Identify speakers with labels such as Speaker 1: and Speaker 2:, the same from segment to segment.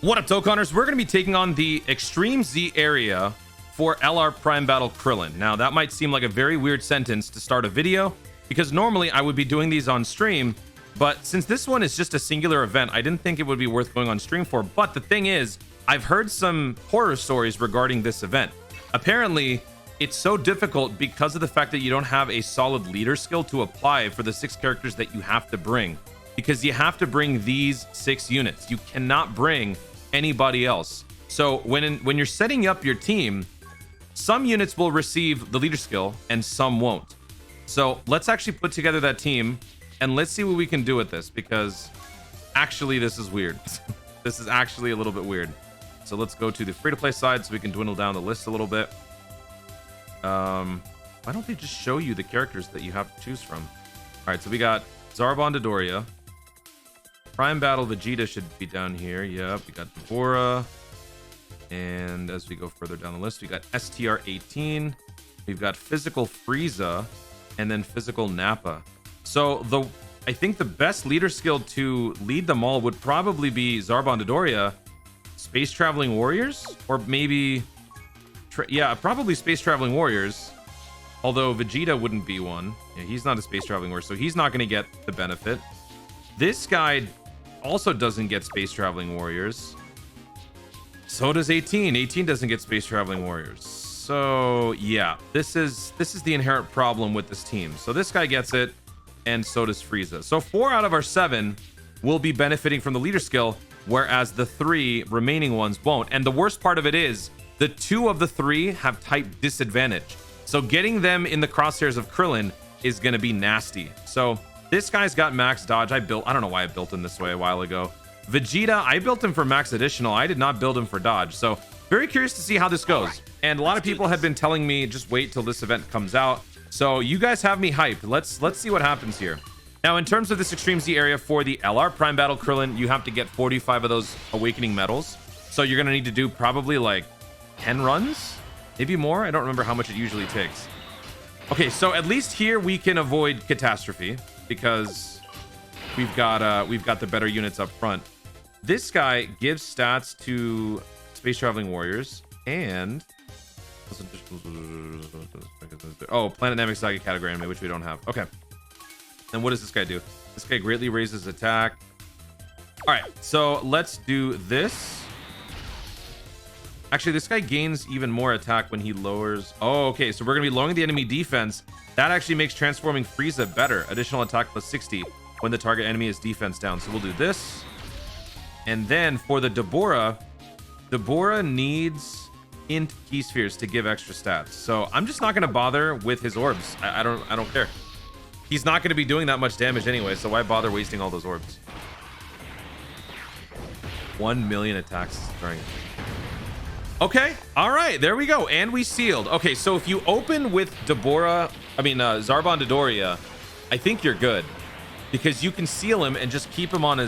Speaker 1: What up, Dokkaners? We're going to be taking on the Extreme Z area for LR Prime Battle Krillin. Now, that might seem like a very weird sentence to start a video, because normally I would be doing these on stream, but since this one is just a singular event, I didn't think it would be worth going on stream for. But the thing is, I've heard some horror stories regarding this event. Apparently, it's so difficult because of the fact that you don't have a solid leader skill to apply for the 6 characters that you have to bring, because you have to bring these 6 units. You cannot bring anybody else. So when you're setting up your team, some units will receive the leader skill and some won't. So let's actually put together that team and let's see what we can do with this, because actually this is weird. This is actually a little bit weird. So let's go to the free-to-play side so we can dwindle down the list a little bit. Why don't they just show you the characters that you have to choose from? All right, so we got Zarbon Dodoria. Prime Battle Vegeta should be down here. Yep, we got Deborah. And as we go further down the list, we got STR-18. We've got Physical Frieza, and then Physical Nappa. So I think the best leader skill to lead them all would probably be Zarbon Dodoria, Space Traveling Warriors, or maybe probably Space Traveling Warriors. Although Vegeta wouldn't be one. Yeah, he's not a Space Traveling Warrior, so he's not going to get the benefit. This guy also doesn't get Space Traveling Warriors. So does 18. 18 doesn't get Space Traveling Warriors. So yeah, this is the inherent problem with this team. So this guy gets it, and so does Frieza. So 4 out of our 7 will be benefiting from the leader skill, whereas the 3 remaining ones won't. And the worst part of it is the 2 of the 3 have type disadvantage. So getting them in the crosshairs of Krillin is going to be nasty. So this guy's got max dodge. I don't know why I built him this way a while ago. Vegeta, I built him for max additional. I did not build him for dodge. So very curious to see how this goes. And a lot of people have been telling me just wait till this event comes out. So you guys have me hyped. Let's see what happens here. Now, in terms of this Extreme Z area for the LR Prime Battle Krillin, you have to get 45 of those Awakening Medals. So you're going to need to do probably like 10 runs, maybe more. I don't remember how much it usually takes. Okay, so at least here we can avoid catastrophe because we've got the better units up front. This guy gives stats to Space Traveling Warriors and Planet Namek Saga category anime, which we don't have. Okay. And what does this guy do? This guy greatly raises attack. All right, so let's do this. Actually, this guy gains even more attack when he lowers. Oh, okay. So we're going to be lowering the enemy defense. That actually makes transforming Frieza better. Additional attack plus 60 when the target enemy is defense down. So we'll do this. And then for the Deborah needs int key spheres to give extra stats. So I'm just not going to bother with his orbs. I don't care. He's not going to be doing that much damage anyway, so why bother wasting all those orbs? 1 million attacks during it. Okay, all right, there we go, and we sealed. Okay, so if you open with Zarbon Dodoria, I think you're good, because you can seal him and just keep him on the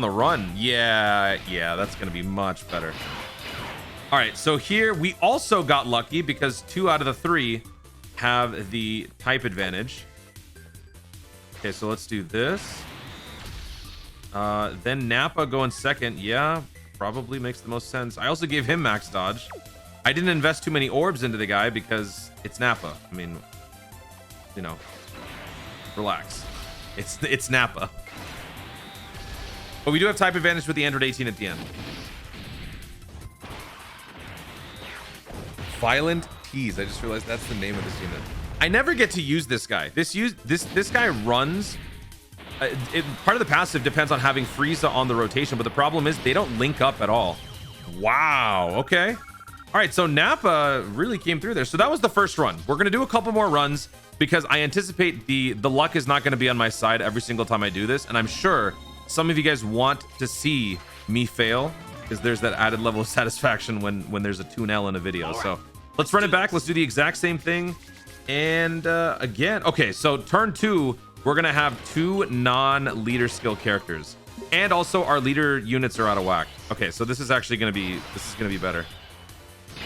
Speaker 1: run. Yeah, that's gonna be much better. All right, so here we also got lucky because 2 out of the 3 have the type advantage. Okay, so let's do this. Then Nappa going second. Yeah, probably makes the most sense. I also gave him max dodge. I didn't invest too many orbs into the guy because it's Nappa. I mean, you know, relax. It's Nappa. But we do have type advantage with the Android 18 at the end. Violent Tease. I just realized that's the name of this unit. I never get to use this guy. This guy runs. Part of the passive depends on having Frieza on the rotation, but the problem is they don't link up at all. Wow. Okay. All right. So Nappa really came through there. So that was the first run. We're going to do a couple more runs because I anticipate the luck is not going to be on my side every single time I do this. And I'm sure some of you guys want to see me fail because there's that added level of satisfaction when there's a 2-0 in a video. So let's run it back. Let's do the exact same thing. And again, okay, so turn 2, we're gonna have 2 non-leader skill characters, and also our leader units are out of whack. Okay, so this is gonna be better.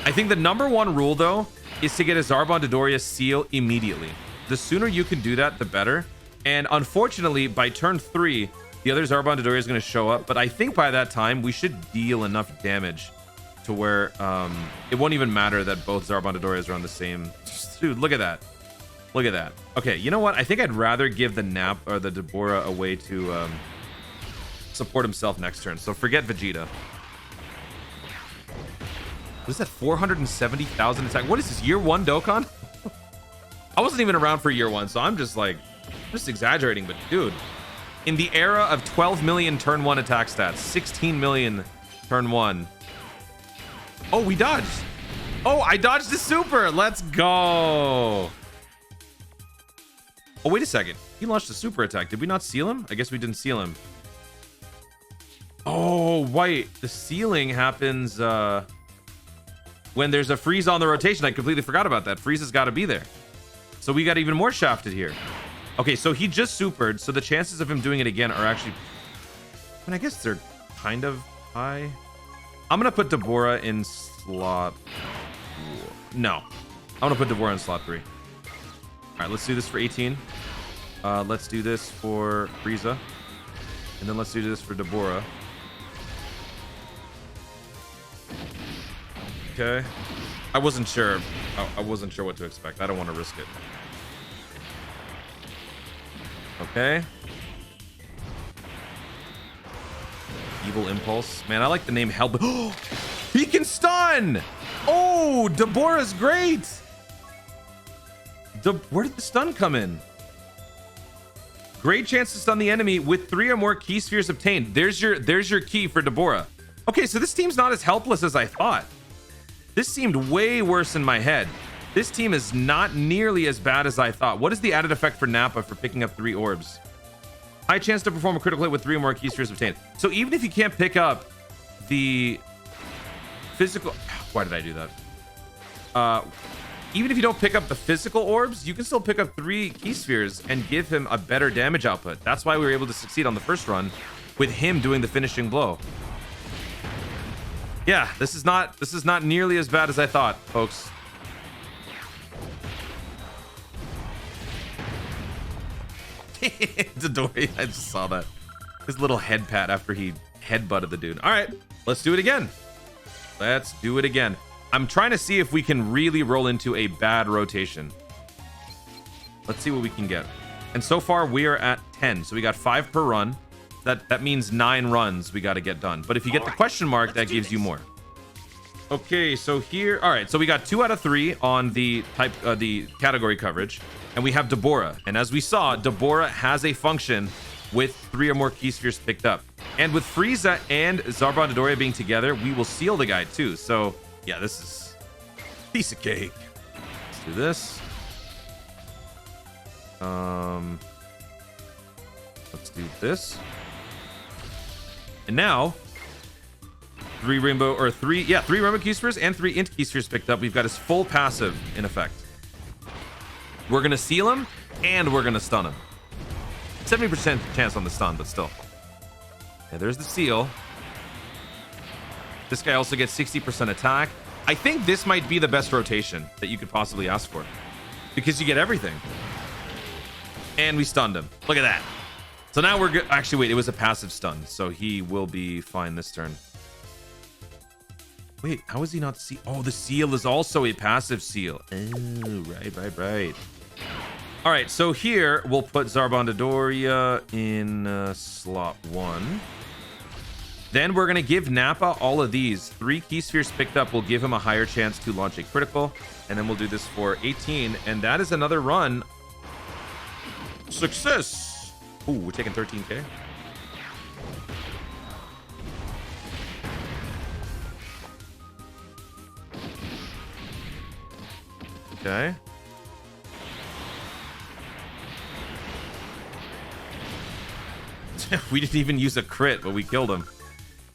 Speaker 1: I think the #1 rule though is to get a Zarbon Dodoria seal immediately. The sooner you can do that, the better. And unfortunately, by turn 3, The other Zarbon Dodoria is going to show up, but I think by that time we should deal enough damage to where it won't even matter that both Zarbon Dodorias are on the same. Dude, look at that. Look at that. Okay, you know what? I think I'd rather give the Nap or the Deborah a way to support himself next turn. So forget Vegeta. What is that? 470,000 attack. What is this? Year 1 Dokkan? I wasn't even around for year 1, so I'm just exaggerating. But dude, in the era of 12 million turn 1 attack stats, 16 million turn 1. Oh, we dodged. Oh, I dodged the super. Let's go. Oh, wait a second. He launched a super attack. Did we not seal him? I guess we didn't seal him. Oh, wait. The sealing happens when there's a freeze on the rotation. I completely forgot about that. Freeze has got to be there. So we got even more shafted here. Okay, so he just supered. So the chances of him doing it again are actually... I mean, I guess they're kind of high. I'm going to put Deborah in slot... No. I'm going to put Deborah in slot 3. All right, let's do this for 18. Let's do this for Frieza. And then let's do this for Deborah. Okay. I wasn't sure. I wasn't sure what to expect. I don't want to risk it. Okay. Evil Impulse. Man, I like the name Hell. He can stun! Oh, Deborah's great! Where did the stun come in? Great chance to stun the enemy with 3 or more key spheres obtained. There's your key for Deborah. Okay, so this team's not as helpless as I thought. This seemed way worse in my head. This team is not nearly as bad as I thought. What is the added effect for Nappa for picking up 3 orbs? High chance to perform a critical hit with 3 or more key spheres obtained. So even if you can't pick up the physical... Why did I do that? Even if you don't pick up the physical orbs, you can still pick up 3 key spheres and give him a better damage output. That's why we were able to succeed on the first run with him doing the finishing blow. Yeah, this is not nearly as bad as I thought, folks. Dodori, I just saw that. His little head pat after he headbutted the dude. All right, let's do it again. Let's do it again. I'm trying to see if we can really roll into a bad rotation. Let's see what we can get. And so far we are at 10. So we got 5 per run. That means 9 runs we got to get done. But if you get the question mark, that gives you more. Okay, so here, all right. So we got 2 out of 3 on the category coverage, and we have Deborah. And as we saw, Deborah has a function with 3 or more key spheres picked up. And with Frieza and Zarbon Dodoria being together, we will seal the guy too. So yeah, this is a piece of cake. Let's do this. Let's do this. And now 3 rainbow key spheres and 3 int key spheres picked up. We've got his full passive in effect. We're gonna seal him and we're gonna stun him. 70% chance on the stun, but still. Yeah, there's the seal. This guy also gets 60% attack. I think this might be the best rotation that you could possibly ask for, because you get everything. And we stunned him. Look at that. So now we're good. Actually, wait, it was a passive stun, so he will be fine this turn. Wait, how is he not seal? Oh, the seal is also a passive seal. Oh, right. All right, so here we'll put Zarbon Dodoria in slot 1. Then we're gonna give Nappa all of these. 3 key spheres picked up will give him a higher chance to launch a critical. And then we'll do this for 18. And that is another run. Success. Ooh, we're taking 13k. Okay. We didn't even use a crit, but we killed him.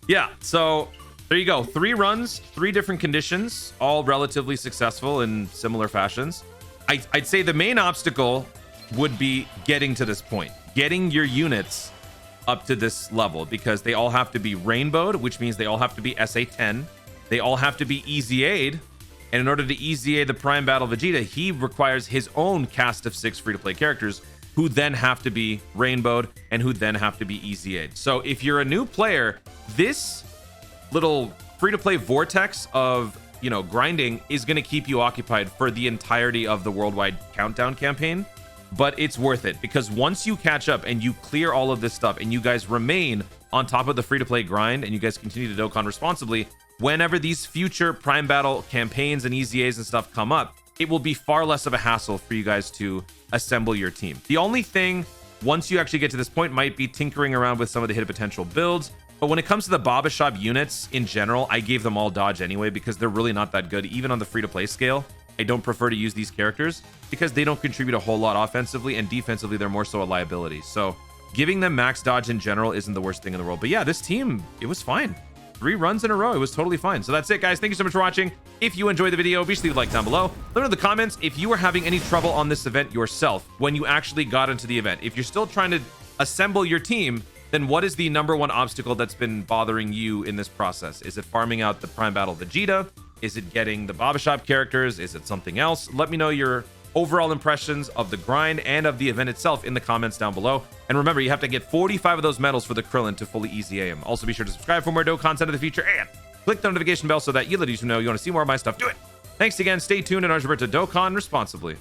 Speaker 1: Yeah, so there you go. 3 runs, 3 different conditions, all relatively successful in similar fashions. I'd say the main obstacle would be getting to this point, getting your units up to this level, because they all have to be rainbowed, which means they all have to be SA10. They all have to be EZA'd. And in order to EZA the Prime Battle Vegeta, he requires his own cast of 6 free-to-play characters, who then have to be rainbowed and who then have to be EZA'd. So if you're a new player, this little free-to-play vortex of, you know, grinding is going to keep you occupied for the entirety of the worldwide countdown campaign. But it's worth it, because once you catch up and you clear all of this stuff and you guys remain on top of the free-to-play grind and you guys continue to Dokkan responsibly, whenever these future Prime Battle campaigns and EZAs and stuff come up, it will be far less of a hassle for you guys to assemble your team. The only thing, once you actually get to this point, might be tinkering around with some of the hidden potential builds. But when it comes to the Baba Shop units in general, I gave them all dodge anyway, because they're really not that good, even on the free-to-play scale. I don't prefer to use these characters because they don't contribute a whole lot offensively, and defensively they're more so a liability. So giving them max dodge in general isn't the worst thing in the world. But yeah, this team, it was fine. 3 runs in a row, it was totally fine. So that's it, guys. Thank you so much for watching. If you enjoyed the video, be sure to leave a like down below. Let me know in the comments if you were having any trouble on this event yourself when you actually got into the event. If you're still trying to assemble your team, then what is the #1 obstacle that's been bothering you in this process? Is it farming out the Prime Battle Vegeta? Is it getting the Baba Shop characters? Is it something else? Let me know your overall impressions of the grind and of the event itself in the comments down below. And remember, you have to get 45 of those medals for the Krillin to fully EZA him. Also, be sure to subscribe for more Dokkan content in the future, and click the notification bell so that you let us know you want to see more of my stuff. Do it! Thanks again, stay tuned, and remember to Dokkan responsibly.